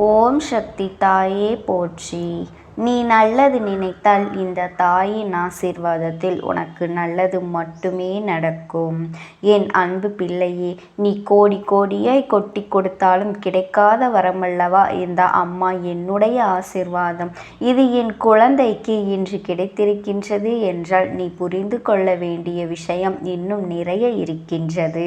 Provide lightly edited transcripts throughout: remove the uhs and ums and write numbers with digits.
ஓம் சக்தி தாயே போற்றி. நீ நல்லது நினைத்தால் இந்த தாயின் ஆசீர்வாதத்தில் உனக்கு நல்லது மட்டுமே நடக்கும். என் அன்பு பிள்ளையே, நீ கோடி கோடியாய் கொட்டி கொடுத்தாலும் கிடைக்காத வரமல்லவா இந்த அம்மா என்னுடைய ஆசீர்வாதம். இது என் குழந்தைக்கு இன்று கிடைத்திருக்கின்றது என்றால் நீ புரிந்து கொள்ள வேண்டிய விஷயம் இன்னும் நிறைய இருக்கின்றது.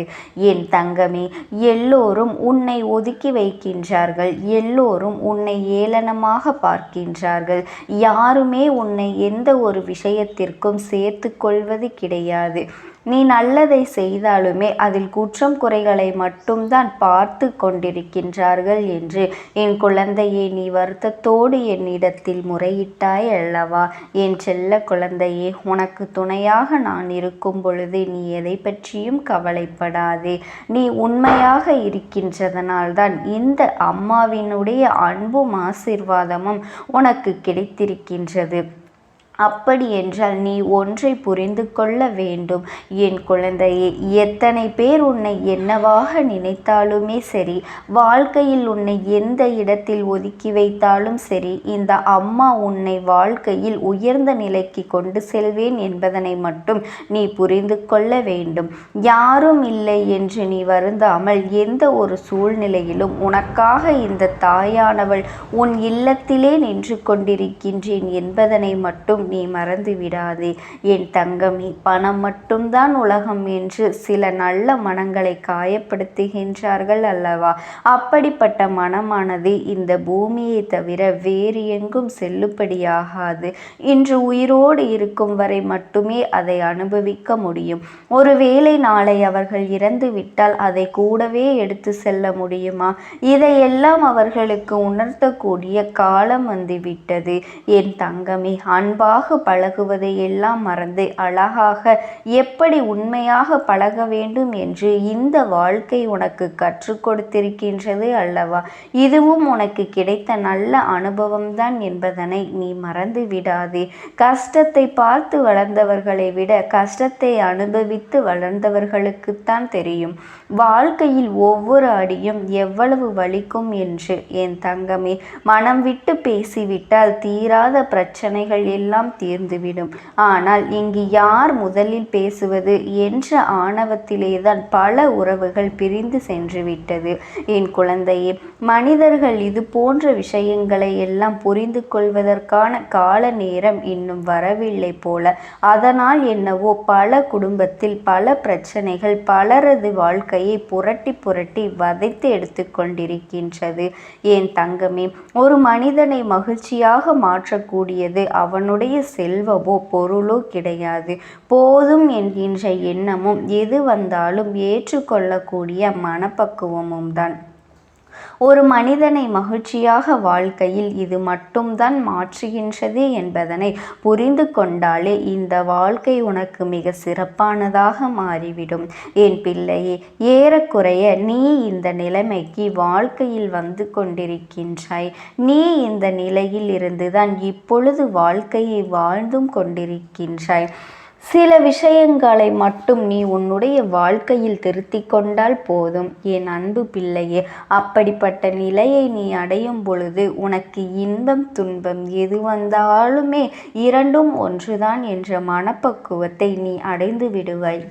என் தங்கமே, எல்லோரும் உன்னை ஒதுக்கி வைக்கின்றார்கள். எல்லோரும் உன்னை ஏளனமாக பார்க்கின்றார்கள். யாருமே உன்னை எந்த ஒரு விஷயத்திற்கும் சேர்த்து கொள்வது கிடையாது. நீ நல்லதை செய்தாலுமே அதில் குற்றம் குறைகளை மட்டும்தான் பார்த்து கொண்டிருக்கின்றார்கள் என்று என் குழந்தையே, நீ வருத்தத்தோடு என்னிடத்தில் முறையிட்டாய் அல்லவா? என் செல்ல குழந்தையே, உனக்கு துணையாக நான் இருக்கும் பொழுது நீ எதை பற்றியும் கவலைப்படாதே. நீ உண்மையாக இருக்கின்றதனால்தான் இந்த அம்மாவினுடைய அன்பும் ஆசீர்வாதமும் உனக்கு கிடைத்திருக்கின்றது. அப்படி என்றால் நீ ஒன்றை புரிந்து கொள்ள வேண்டும் என் குழந்தையே. எத்தனை பேர் உன்னை என்னவாக நினைத்தாலுமே சரி, வாழ்க்கையில் உன்னை எந்த இடத்தில் ஒதுக்கி வைத்தாலும் சரி, இந்த அம்மா உன்னை வாழ்க்கையில் உயர்ந்த நிலைக்கு கொண்டு செல்வேன் என்பதனை மட்டும் நீ புரிந்து கொள்ள வேண்டும். யாரும் இல்லை என்று நீ வருந்தாமல் எந்த ஒரு சூழ்நிலையிலும் உனக்காக இந்த தாயானவள் உன் இல்லத்திலே நின்று கொண்டிருக்கின்றேன் என்பதனை மட்டும் நீ மறந்து விடாதே என் தங்கமே. பணம் மட்டும்தான் உலகம் என்று சில நல்ல மனங்களை காயப்படுத்துகின்றார்கள் அல்லவா? அப்படிப்பட்ட மனமானது இந்த பூமியை தவிர வேறு எங்கும் செல்லுபடியாகாது. இன்று உயிரோடு இருக்கும் வரை மட்டுமே அதை அனுபவிக்க முடியும். ஒருவேளை நாளை அவர்கள் இறந்து விட்டால் அதை கூடவே எடுத்து செல்ல முடியுமா? இதையெல்லாம் அவர்களுக்கு உணர்த்தக்கூடிய காலம் வந்துவிட்டது என் தங்கமே. அன்பாக பழகுவதை எல்லாம் மறந்து அழகாக எப்படி உண்மையாக பழக வேண்டும் என்று இந்த வாழ்க்கை உனக்கு கற்றுக் கொடுத்திருக்கின்றது அல்லவா? இதுவும் உனக்கு கிடைத்த நல்ல அனுபவம்தான் என்பதனை நீ மறந்து விடாதே. கஷ்டத்தை பார்த்து வளர்ந்தவர்களை விட கஷ்டத்தை அனுபவித்து வளர்ந்தவர்களுக்குத்தான் தெரியும் வாழ்க்கையில் ஒவ்வொரு அடியும் எவ்வளவு வலிக்கும் என்று. என் தங்கமே, மனம் விட்டு பேசிவிட்டால் தீராத பிரச்சனைகள் எல்லாம் தீர்ந்துவிடும். ஆனால் இங்கு யார் முதலில் பேசுவது என்ற ஆணவத்திலேதான் பல உறவுகள் பிரிந்து சென்று விட்டது என் குழந்தையே. மனிதர்கள் இது போன்ற விஷயங்களை எல்லாம் புரிந்து கொள்வதற்கான கால நேரம் இன்னும் வரவில்லை போல. அதனால் என்னவோ பல குடும்பத்தில் பல பிரச்சனைகள் பலரது வாழ்க்கையை புரட்டி புரட்டி வதைத்து எடுத்து கொண்டிருக்கின்றது என் தங்கமே. ஒரு மனிதனை மகிழ்ச்சியாக மாற்றக்கூடியது அவனுடைய செல்வமோ பொருளோ கிடையாது. போதும் என்கின்ற எண்ணமும் எது வந்தாலும் ஏற்றுக்கொள்ளக்கூடிய மனப்பக்குவமும் தான் ஒரு மனிதனை மகிழ்ச்சியாக வாழ்க்கையில் இது மட்டும்தான் மாற்றுகின்றது என்பதனை புரிந்து கொண்டாலே இந்த வாழ்க்கை உனக்கு மிக சிறப்பானதாக மாறிவிடும் என் பிள்ளையே. ஏறக்குறைய நீ இந்த நிலைமைக்கு வாழ்க்கையில் வந்து கொண்டிருக்கின்றாய். நீ இந்த நிலையில் இருந்துதான் இப்பொழுது வாழ்க்கையை வாழ்ந்தும் கொண்டிருக்கின்றாய். சில விஷயங்களை மட்டும் நீ உன்னுடைய வாழ்க்கையில் திருத்தி கொண்டால் போதும் என் அன்பு பிள்ளையே. அப்படிப்பட்ட நிலையை நீ அடையும் பொழுது உனக்கு இன்பம் துன்பம் எது வந்தாலுமே இரண்டும் ஒன்றுதான் என்ற மனப்பக்குவத்தை நீ அடைந்து விடுவாய்.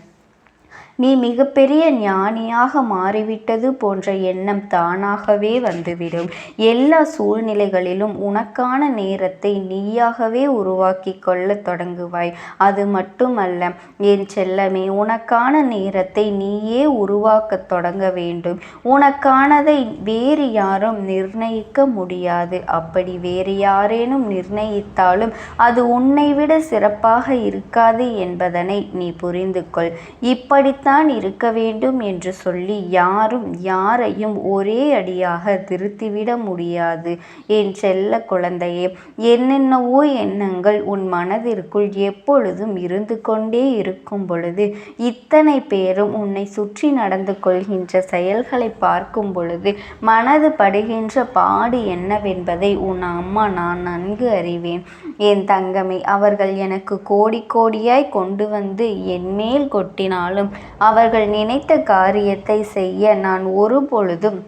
நீ மிகப்பெரிய ஞானியாக மாறிவிட்டது போன்ற எண்ணம் தானாகவே வந்துவிடும். எல்லா சூழ்நிலைகளிலும் உனக்கான நேரத்தை நீயாகவே உருவாக்கி கொள்ள தொடங்குவாய். அது மட்டுமல்ல என் செல்லமே, உனக்கான நேரத்தை நீயே உருவாக்க தொடங்க வேண்டும். உனக்கானதை வேறு யாரும் நிர்ணயிக்க முடியாது. அப்படி வேறு யாரேனும் நிர்ணயித்தாலும் அது உன்னை விட சிறப்பாக இருக்காது என்பதனை நீ புரிந்து கொள். இப்படி தான் இருக்க வேண்டும் என்று சொல்லி யாரும் யாரையும் ஒரே அடியாக திருத்திவிட முடியாது என் செல்ல குழந்தையே. என்னென்னவோ எண்ணங்கள் உன் மனதிற்குள் எப்பொழுதும் இருந்து கொண்டே இருக்கும் பொழுது, இத்தனை பேரும் உன்னை சுற்றி நடந்து கொள்கின்ற செயல்களை பார்க்கும் பொழுது மனது படுகின்ற பாடு என்னவென்பதை உன் அம்மா நான் நன்கு அறிவேன் என் தங்கமே. அவர்கள் எனக்கு கோடி கோடியாய் கொண்டு வந்து என் மேல் கொட்டினாலும் அவர்கள் நினைத்த காரியத்தை செய்ய நான் ஒரு பொழுதும்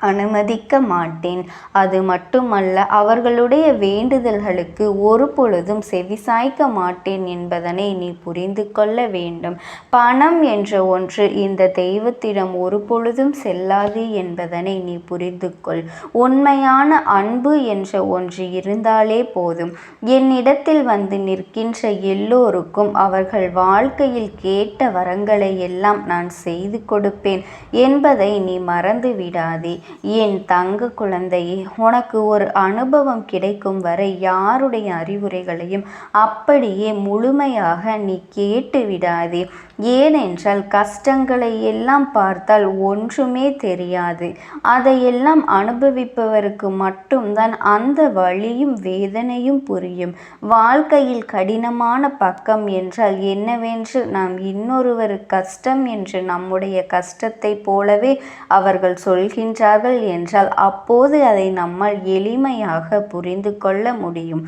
அனுமதிக்க மாட்டேன். அது மட்டுமல்ல, அவர்களுடைய வேண்டுதல்களுக்கு ஒரு பொழுதும் செவிசாய்க்க மாட்டேன் என்பதனை நீ புரிந்து கொள்ள வேண்டும். பணம் என்ற ஒன்று இந்த தெய்வத்திடம் ஒரு பொழுதும் செல்லாது என்பதனை நீ புரிந்து கொள். உண்மையான அன்பு என்ற ஒன்று இருந்தாலே போதும். என்னிடத்தில் வந்து நிற்கின்ற எல்லோருக்கும் அவர்கள் வாழ்க்கையில் கேட்ட வரங்களை எல்லாம் நான் செய்து கொடுப்பேன் என்பதை நீ மறந்து விடாதே. என் தங்க குழந்தையே, உனக்கு ஒரு அனுபவம் கிடைக்கும் வரை யாருடைய அறிவுரைகளையும் அப்படியே முழுமையாக நீ கேட்டு விடாதே. ஏனென்றால் கஷ்டங்களை எல்லாம் பார்த்தால் ஒன்றுமே தெரியாது. அதையெல்லாம் அனுபவிப்பவருக்கு மட்டும்தான் அந்த வலியும் வேதனையும் புரியும். வாழ்க்கையில் கடினமான பக்கம் என்றால் என்னவென்று நாம் இன்னொருவர் கஷ்டம் என்று நம்முடைய கஷ்டத்தை போலவே அவர்கள் சொல்கின்றார்கள் என்றால் அப்போது அதை நம்மால் எளிமையாக புரிந்து கொள்ள முடியும்.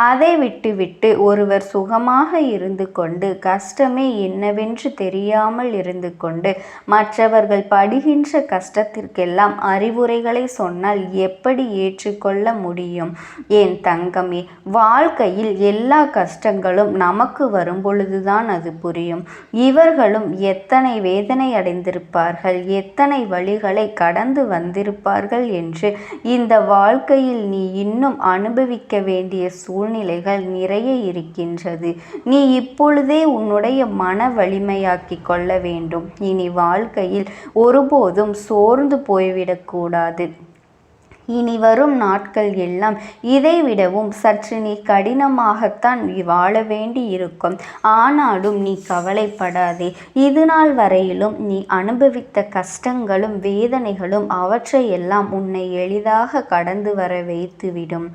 அதை விட்டுவிட்டு ஒருவர் சுகமாக இருந்து கொண்டு கஷ்டமே என்னவென்று தெரியாமல் இருந்து கொண்டு மற்றவர்கள் படுகின்ற கஷ்டத்திற்கெல்லாம் அறிவுரைகளை சொன்னால் எப்படி ஏற்றுக்கொள்ள முடியும்? என் தங்கமே, வாழ்க்கையில் எல்லா கஷ்டங்களும் நமக்கு வரும் பொழுதுதான் அது புரியும். இவர்களும் எத்தனை வேதனை அடைந்திருப்பார்கள், எத்தனை வழிகளை கடந்து வந்திருப்பார்கள் என்று இந்த வாழ்க்கையில் நீ இன்னும் அனுபவிக்க வேண்டிய சூழ்நிலைகள் நிறைய இருக்கின்றது. நீ இப்பொழுதே உன்னுடைய மன வலிமையாக்கி கொள்ள வேண்டும். இனி வாழ்க்கையில் ஒருபோதும் சோர்ந்து போய்விடக்கூடாது. இனி வரும் நாட்கள் எல்லாம் இதைவிடவும் சற்று நீ கடினமாகத்தான் நீ வாழ வேண்டி இருக்கும். ஆனாலும் நீ கவலைப்படாதே. இது நாள் வரையிலும் நீ அனுபவித்த கஷ்டங்களும் வேதனைகளும் அவற்றையெல்லாம் உன்னை எளிதாக கடந்து வர வைத்துவிடும்.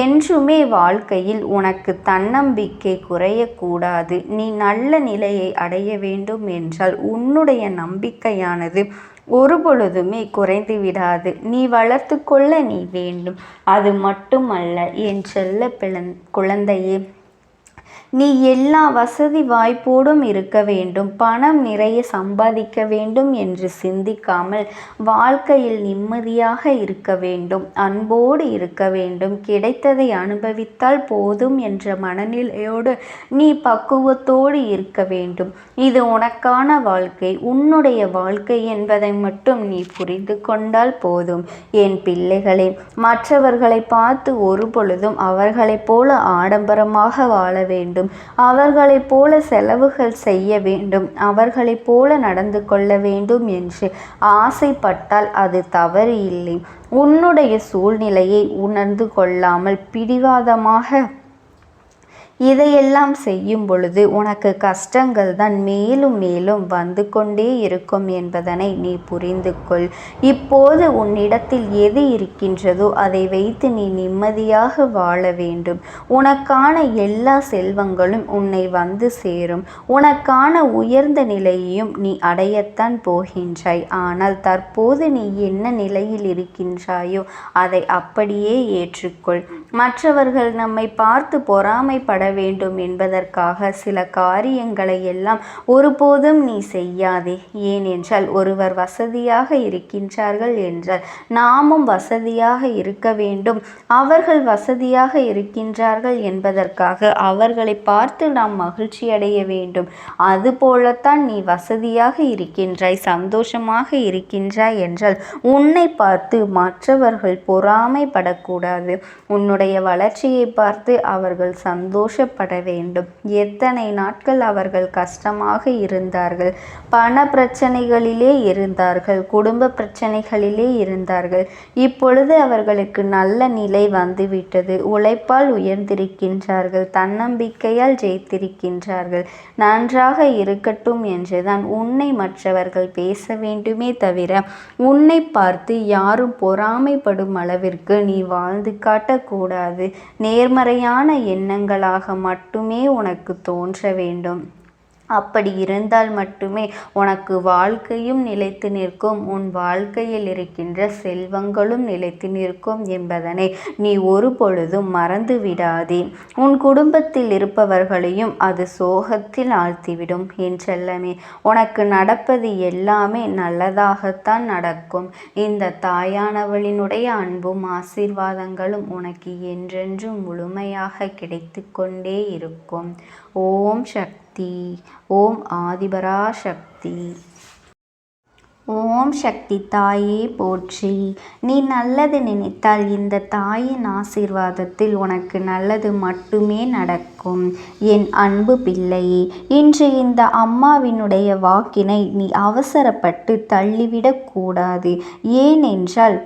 என்றுமே வாழ்க்கையில் உனக்கு தன்னம்பிக்கை குறையக்கூடாது. நீ நல்ல நிலையை அடைய வேண்டும் என்றால் உன்னுடைய நம்பிக்கையானது ஒரு பொழுதுமே குறைந்து விடாது. நீ வளர்த்து கொள்ள நீ வேண்டும். அது மட்டுமல்ல என் செல்ல குழந்தையே, நீ எல்லா வசதி வாய்ப்போடும் இருக்க வேண்டும், பணம் நிறைய சம்பாதிக்க வேண்டும் என்று சிந்திக்காமல் வாழ்க்கையில் நிம்மதியாக இருக்க வேண்டும், அன்போடு இருக்க வேண்டும், கிடைத்ததை அனுபவித்தால் போதும் என்ற மனநிலையோடு நீ பக்குவத்தோடு இருக்க வேண்டும். இது உனக்கான வாழ்க்கை, உன்னுடைய வாழ்க்கை என்பதை மட்டும் நீ புரிந்து கொண்டால் போதும். என் பிள்ளைகளே, மற்றவர்களை பார்த்து ஒரு பொழுதும் அவர்களைப் போல ஆடம்பரமாக வாழ வேண்டும், அவர்களைப் போல செலவுகள் செய்ய வேண்டும், அவர்களைப் போல நடந்து கொள்ள வேண்டும் என்று ஆசைப்பட்டால் அது தவறு இல்லை. உன்னுடைய சூழ்நிலையை உணர்ந்து கொள்ளாமல் பிடிவாதமாக இதையெல்லாம் செய்யும் பொழுது உனக்கு கஷ்டங்கள் தான் மேலும் மேலும் வந்து கொண்டே இருக்கும் என்பதனை நீ புரிந்து கொள். இப்போது உன்னிடத்தில் எது இருக்கின்றதோ அதை வைத்து நீ நிம்மதியாக வாழ வேண்டும். உனக்கான எல்லா செல்வங்களும் உன்னை வந்து சேரும். உனக்கான உயர்ந்த நிலையையும் நீ அடையத்தான் போகின்றாய். ஆனால் தற்போது நீ என்ன நிலையில் இருக்கின்றாயோ அதை அப்படியே ஏற்றுக்கொள். மற்றவர்கள் நம்மை பார்த்து பொறாமைப்பட வேண்டும் என்பதற்காக சில காரியங்களை எல்லாம் ஒருபோதும் நீ செய்யாதே. ஏனென்றால் ஒருவர் வசதியாக இருக்கின்றார்கள் என்றால் நாமும் வசதியாக இருக்க வேண்டும். அவர்கள் வசதியாக இருக்கின்றார்கள் என்பதற்காக அவர்களை பார்த்து நாம் மகிழ்ச்சி அடைய வேண்டும். அதுபோலத்தான் நீ வசதியாக இருக்கின்றாய், சந்தோஷமாக இருக்கின்றாய் என்றால் உன்னை பார்த்து மற்றவர்கள் பொறாமைப்படக்கூடாது. உன்னுடைய வளர்ச்சியை பார்த்து அவர்கள் சந்தோஷப்பட வேண்டும். எத்தனை நாட்கள் அவர்கள் கஷ்டமாக இருந்தார்கள், பண பிரச்சனைகளிலே இருந்தார்கள், குடும்ப பிரச்சனைகளிலே இருந்தார்கள். இப்பொழுது அவர்களுக்கு நல்ல நிலை வந்துவிட்டது. உழைப்பால் உயர்ந்திருக்கின்றார்கள், தன்னம்பிக்கையால் ஜெயித்திருக்கின்றார்கள். நன்றாக இருக்கட்டும் என்றுதான் உன்னை மற்றவர்கள் பேச வேண்டுமே தவிர உன்னை பார்த்து யாரும் பொறாமைப்படும் அளவிற்கு நீ வாழ்ந்து காட்டக்கூடாது. நேர்மறையான எண்ணங்களாக மட்டுமே உனக்கு தோன்ற வேண்டும். அப்படி இருந்தால் மட்டுமே உனக்கு வாழ்க்கையும் நிலைத்து நிற்கும், உன் வாழ்க்கையில் இருக்கின்ற செல்வங்களும் நிலைத்து நிற்கும் என்பதனை நீ ஒரு பொழுதும் மறந்து விடாதே. உன் குடும்பத்தில் இருப்பவர்களையும் அது சோகத்தில் ஆழ்த்திவிடும். என் செல்லமே, உனக்கு நடப்பது எல்லாமே நல்லதாகத்தான் நடக்கும். இந்த தாயானவளினுடைய அன்பும் ஆசீர்வாதங்களும் உனக்கு என்றென்றும் முழுமையாக கிடைத்து கொண்டே இருக்கும். ஓம் சக்தி. ஓம் ஆதிபரா சக்தி. ஓம் சக்தி தாயே போற்றி. நீ நல்லது நினைத்தால் இந்த தாயின் ஆசீர்வாதத்தில் உனக்கு நல்லது மட்டுமே நடக்கும். என் அன்பு பிள்ளையே, இன்று இந்த அம்மாவினுடைய வாக்கினை நீ அவசரப்பட்டு தள்ளிவிடக் கூடாது. ஏனென்றால்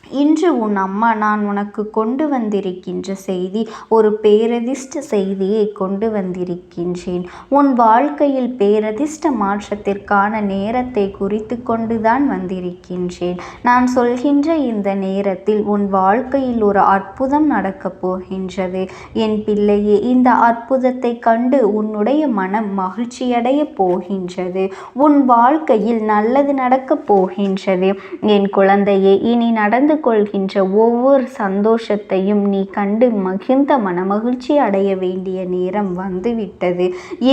இன்று உன் அம்மா நான் உனக்கு கொண்டு வந்திருக்கின்ற செய்தி ஒரு பேரதிர்ஷ்ட செய்தியை கொண்டு வந்திருக்கின்றேன். உன் வாழ்க்கையில் பேரதிர்ஷ்ட மாற்றத்திற்கான நேரத்தை குறித்து கொண்டுதான் வந்திருக்கின்றேன். நான் சொல்கின்ற இந்த நேரத்தில் உன் வாழ்க்கையில் ஒரு அற்புதம் நடக்கப் போகின்றது. என் பிள்ளையே, இந்த அற்புதத்தை கண்டு உன்னுடைய மனம் மகிழ்ச்சியடைய போகின்றது. உன் வாழ்க்கையில் நல்லது நடக்கப் போகின்றது. என் குழந்தையே, இனி நடந்து கொள்கின்ற ஒவ்வொரு சந்தோஷத்தையும் நீ கண்டு மகிழ்ந்த மனமகிழ்ச்சி அடைய வேண்டிய நேரம் வந்துவிட்டது.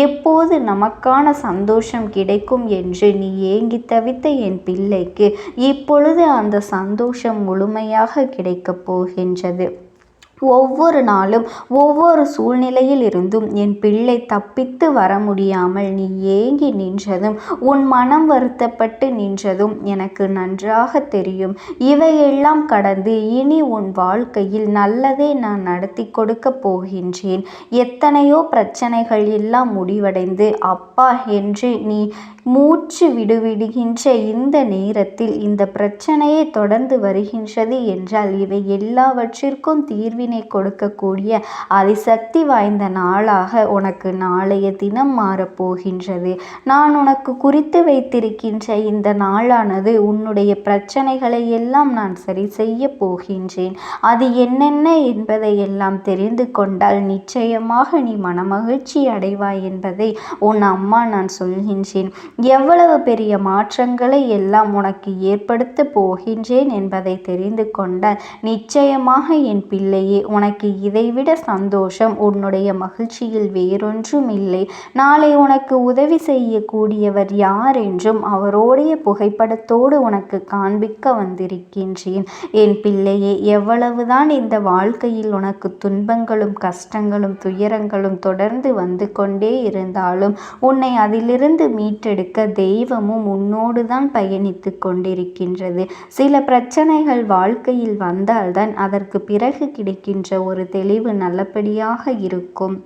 எப்போது நமக்கான சந்தோஷம் கிடைக்கும் என்று நீ ஏங்கி தவித்த என் பிள்ளைக்கு இப்பொழுது அந்த சந்தோஷம் முழுமையாக கிடைக்கப் போகின்றது. ஒவ்வொரு நாளும் ஒவ்வொரு சூழ்நிலையில் இருந்தும் என் பிள்ளை தப்பித்து வர முடியாமல் நீ ஏங்கி நின்றதும் உன் மனம் வருத்தப்பட்டு நின்றதும் எனக்கு நன்றாக தெரியும். இவையெல்லாம் கடந்து இனி உன் வாழ்க்கையில் நல்லதே நான் நடத்தி கொடுக்க போகின்றேன். எத்தனையோ பிரச்சனைகள் எல்லாம் முடிவடைந்து அப்பா என்று நீ மூச்சு விடுவிடுகின்ற இந்த நேரத்தில் இந்த பிரச்சனையை தொடர்ந்து வருகின்றது என்றால் இவை எல்லாவற்றிற்கும் தீர்வினை கொடுக்கக்கூடிய அதிசக்தி வாய்ந்த நாளாக உனக்கு நாளைய தினம் மாறப்போகின்றது. நான் உனக்கு குறித்து வைத்திருக்கின்ற இந்த நாளானது உன்னுடைய பிரச்சனைகளை எல்லாம் நான் சரி செய்ய போகின்றேன். அது என்னென்ன என்பதை எல்லாம் தெரிந்து கொண்டால் நிச்சயமாக நீ மனமகிழ்ச்சி அடைவாய் என்பதை உன் அம்மா நான் சொல்கின்றேன். எவ்வளவு பெரிய மாற்றங்களை எல்லாம் உனக்கு ஏற்படுத்த போகின்றேன் என்பதை தெரிந்து கொண்டால் நிச்சயமாக என் பிள்ளையே உனக்கு இதைவிட சந்தோஷம் உன்னுடைய மகிழ்ச்சியில் வேறொன்றும் இல்லை. நாளை உனக்கு உதவி செய்யக்கூடியவர் யார் என்றும் அவருடைய புகைப்படத்தோடு உனக்கு காண்பிக்க வந்திருக்கின்றேன். என் பிள்ளையே, எவ்வளவுதான் இந்த வாழ்க்கையில் உனக்கு துன்பங்களும் கஷ்டங்களும் துயரங்களும் தொடர்ந்து வந்து கொண்டே இருந்தாலும் உன்னை அதிலிருந்து மீட்டெடுக்க தெய்வமும் உன்னோடுதான் பயணித்து கொண்டிருக்கின்றது. சில பிரச்சனைகள் வாழ்க்கையில் வந்தால்தான் அதற்கு பிறகு கிடைக்கின்ற ஒரு தெளிவு நல்லபடியாக இருக்கும்.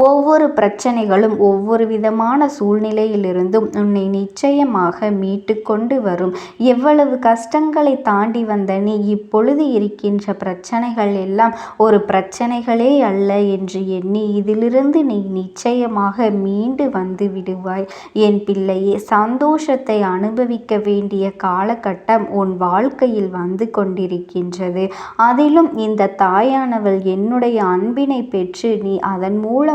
ஒவ்வொரு பிரச்சனைகளும் ஒவ்வொரு விதமான சூழ்நிலையிலிருந்தும் உன்னை நிச்சயமாக மீட்டு கொண்டு வரும். எவ்வளவு கஷ்டங்களை தாண்டி வந்த நீ இப்பொழுது இருக்கின்ற பிரச்சனைகள் எல்லாம் ஒரு பிரச்சனைகளே அல்ல என்று எண்ணி இதிலிருந்து நீ நிச்சயமாக மீண்டு வந்து விடுவாய். என் பிள்ளையே, சந்தோஷத்தை அனுபவிக்க வேண்டிய காலகட்டம் உன் வாழ்க்கையில் வந்து கொண்டிருக்கின்றது. அதிலும் இந்த தாயானவள் என்னுடைய அன்பினை பெற்று நீ அதன் மூலமாக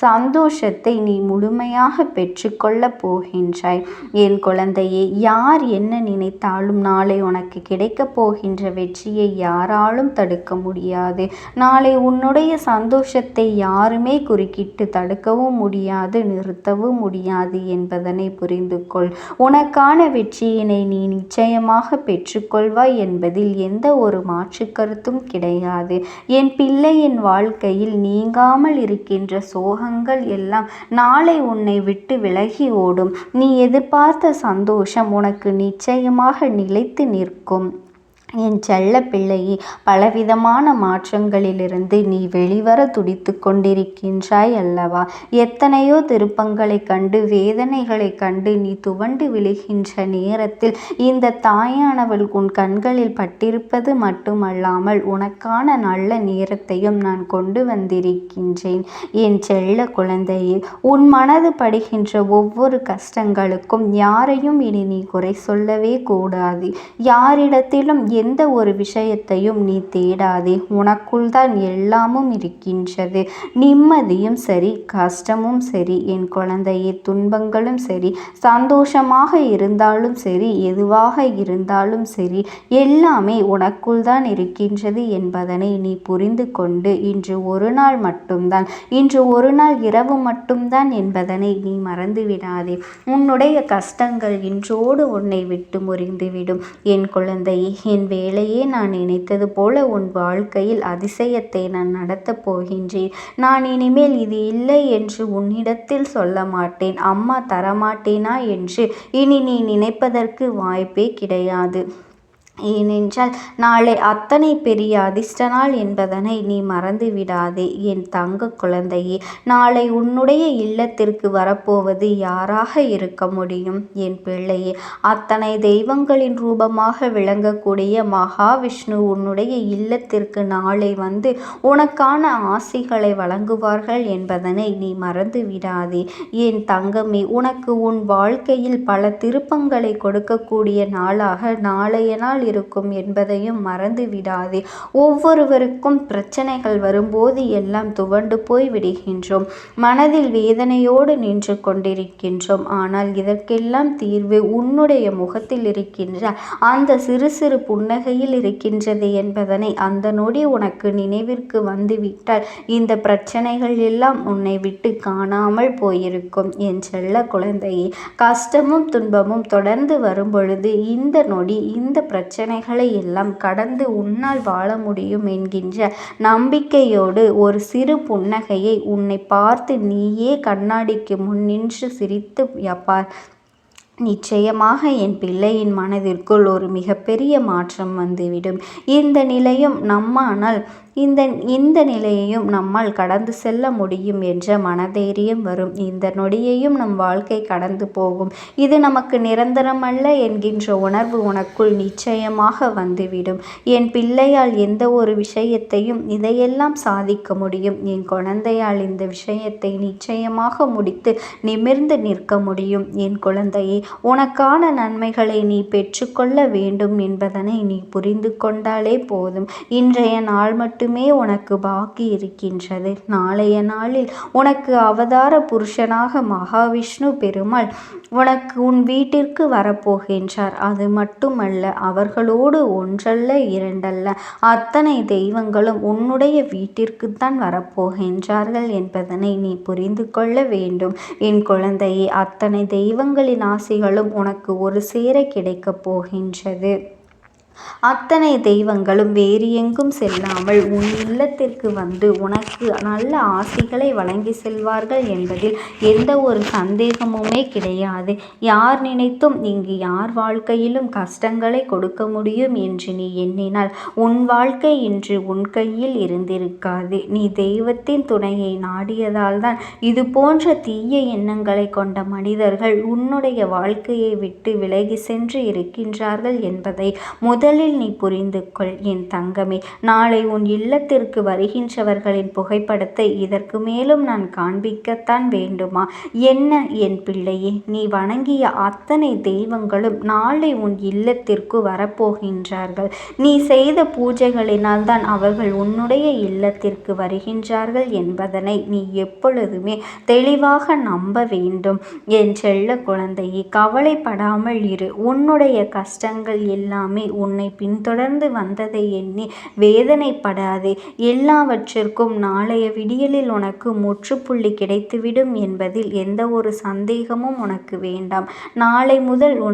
சந்தோஷத்தை நீ முழுமையாக பெற்றுக்கொள்ளப் போகின்றாய். என் குழந்தையே, யார் என்ன நினைத்தாலும் நாளை உனக்கு கிடைக்கப் போகின்ற வெற்றியை யாராலும் தடுக்க முடியாது. நாளை உன்னுடைய சந்தோஷத்தை யாருமே குறுக்கிட்டு தடுக்கவும் முடியாது, நிறுத்தவும் முடியாது என்பதனை புரிந்து கொள். உனக்கான வெற்றியினை நீ நிச்சயமாக பெற்றுக்கொள்வாய் என்பதில் எந்த ஒரு மாற்று கருத்தும் கிடையாது. என் பிள்ளையின் வாழ்க்கையில் நீங்காமல் இருக்கின்ற சோகங்கள் எல்லாம் நாளை உன்னை விட்டு விலகி ஓடும். நீ எதிர்பார்த்த சந்தோஷம் உனக்கு நிச்சயமாக நிலைத்து நிற்கும். என் செல்ல பிள்ளையே, பலவிதமான மாற்றங்களிலிருந்து நீ வெளிவர துடித்து கொண்டிருக்கின்றாய் அல்லவா? எத்தனையோ திருப்பங்களை கண்டு வேதனைகளை கண்டு நீ துவண்டு விழுகின்ற நேரத்தில் இந்த தாயானவள் உன் கண்களில் பட்டிருப்பது மட்டுமல்லாமல் உனக்கான நல்ல நேரத்தையும் நான் கொண்டு வந்திருக்கின்றேன். என் செல்ல குழந்தையே, உன் மனது படுகின்ற ஒவ்வொரு கஷ்டங்களுக்கும் யாரையும் இனி நீ குறை சொல்லவே கூடாது. யாரிடத்திலும் எந்த ஒரு விஷயத்தையும் நீ தேடாதே. உனக்குள் தான் எல்லாமும் இருக்கின்றது. நிம்மதியும் சரி, கஷ்டமும் சரி என் குழந்தையே, துன்பங்களும் சரி, சந்தோஷமாக இருந்தாலும் சரி, எதுவாக இருந்தாலும் சரி, எல்லாமே உனக்குள் தான் இருக்கின்றது என்பதனை நீ புரிந்து கொண்டு இன்று ஒரு நாள் மட்டும்தான், இன்று ஒரு நாள் இரவு மட்டும்தான் என்பதனை நீ மறந்து விடாதே. உன்னுடைய கஷ்டங்கள் இன்றோடு உன்னை விட்டு முறிந்துவிடும். என் குழந்தையே, என் வேலையே நான் நினைத்தது போல உன் வாழ்க்கையில் அதிசயத்தை நான் நடத்தப் போகின்றேன். நான் இனிமேல் இது இல்லை என்று உன்னிடத்தில் சொல்ல மாட்டேன். அம்மா தரமாட்டேனா என்று இனி நீ நினைப்பதற்கு வாய்ப்பே கிடையாது. ஏனென்றால் நாளை அத்தனை பெரிய அதிர்ஷ்ட நாள் என்பதனை நீ மறந்து விடாதே. என் தங்க குழந்தையே, நாளை உன்னுடைய இல்லத்திற்கு வரப்போவது யாராக இருக்க முடியும்? என் பிள்ளையே, அத்தனை தெய்வங்களின் ரூபமாக விளங்கக்கூடிய மகாவிஷ்ணு உன்னுடைய இல்லத்திற்கு நாளை வந்து உனக்கான ஆசிகளை வழங்குவார்கள் என்பதனை நீ மறந்து விடாதே. என் தங்கமே, உனக்கு உன் வாழ்க்கையில் பல திருப்பங்களை கொடுக்கக்கூடிய நாளாக நாளைய நாள் இருக்கும் என்பதையும் மறந்து விடாதே. ஒவ்வொருவருக்கும் பிரச்சனைகள் வரும்போது எல்லாம் துவண்டு போய் விடுகின்றோம். மனதில் வேதனையோடு நின்று கொண்டிருக்கின்றோம். ஆனால் இதற்கெல்லாம் தீர்வு உன்னுடைய முகத்தில் இருக்கின்ற அந்த சிறு சிறு புன்னகையில் இருக்கின்றது என்பதனை அந்த நொடி உனக்கு நினைவிற்கு வந்துவிட்டால் இந்த பிரச்சனைகள் எல்லாம் உன்னை விட்டு காணாமல் போயிருக்கும். என் செல்ல குழந்தையே, கஷ்டமும் துன்பமும் தொடர்ந்து வரும் பொழுது இந்த நொடி இந்த பிரச்சனைகளை எல்லாம் கடந்து உன்னால் வாழ முடியும் என்கின்ற நம்பிக்கையோடு ஒரு சிறு புன்னகையை உன்னை பார்த்து நீயே கண்ணாடிக்கு முன் நின்று சிரித்து பார். நிச்சயமாக என் பிள்ளையின் மனதிற்குள் ஒரு மிகப்பெரிய மாற்றம் வந்துவிடும். இந்த நிலையையும் நம்மால் கடந்து செல்ல முடியும் என்ற மனதைரியம் வரும். இந்த நொடியையும் நம் வாழ்க்கை கடந்து போகும். இது நமக்கு நிரந்தரமல்ல என்கின்ற உணர்வு உனக்குள் நிச்சயமாக வந்துவிடும். என் பிள்ளையால் எந்த ஒரு விஷயத்தையும் இதையெல்லாம் சாதிக்க முடியும். என் குழந்தையால் இந்த விஷயத்தை நிச்சயமாக முடித்து நிமிர்ந்து நிற்க முடியும். என் குழந்தையே, உனக்கான நன்மைகளை நீ பெற்றுக்கொள்ள வேண்டும் என்பதனை நீ புரிந்து கொண்டாலே போதும். இன்றைய நாள் மட்டுமே உனக்கு பாக்கி இருக்கின்றது. நாளைய நாளில் உனக்கு அவதார புருஷனாக மகாவிஷ்ணு பெருமாள் உனக்கு உன் வீட்டிற்கு வரப்போகின்றார். அது மட்டுமல்ல, அவர்களோடு ஒன்றல்ல இரண்டல்ல அத்தனை தெய்வங்களும் உன்னுடைய வீட்டிற்குத்தான் வரப்போகின்றார்கள் என்பதனை நீ புரிந்து கொள்ள வேண்டும். என் குழந்தையே, அத்தனை தெய்வங்களின் ஆசிகளும் உனக்கு ஒரு சேர கிடைக்கப் போகின்றது. அத்தனை தெய்வங்களும் வேறு எங்கும் செல்லாமல் உன் இல்லத்திற்கு வந்து உனக்கு நல்ல ஆசிகளை வழங்கி செல்வார்கள் என்பதில் எந்த ஒரு சந்தேகமுமே கிடையாது. யார் நினைத்தும் இங்கு யார் வாழ்க்கையிலும் கஷ்டங்களை கொடுக்க முடியும் என்று நீ எண்ணினால் உன் வாழ்க்கை இன்று உன் கையில் இருந்திருக்காது. நீ தெய்வத்தின் துணையை நாடியதால் தான் இது போன்ற தீய எண்ணங்களை கொண்ட மனிதர்கள் உன்னுடைய வாழ்க்கையை விட்டு விலகி சென்று இருக்கின்றார்கள் என்பதை முதலில் நீ புரிந்து கொள். என் தங்கமே, நாளை உன் இல்லத்திற்கு வருகின்றவர்களின் புகைப்படத்தை இதற்கு மேலும் நான் காண்பிக்கத்தான் வேண்டுமா? என்ன என் பிள்ளையே, நீ வணங்கிய அத்தனை தெய்வங்களும் நாளை உன் இல்லத்திற்கு வரப்போகின்றார்கள். நீ செய்த பூஜைகளினால் தான் அவர்கள் உன்னுடைய இல்லத்திற்கு வருகின்றார்கள் என்பதனை நீ எப்பொழுதுமே தெளிவாக நம்ப வேண்டும். என் செல்ல குழந்தையே, கவலைப்படாமல் இரு. உன்னுடைய கஷ்டங்கள் எல்லாமே உன்னை பின்தொடர்ந்து வந்ததை எண்ணி வேதனைப்படாதே. எல்லாவற்றிற்கும் நாளைய விடியலில் உனக்கு முற்றுப்புள்ளி கிடைத்துவிடும் என்பதில் எந்த ஒரு சந்தேகமும் உனக்கு வேண்டாம். நாளை முதல் உன்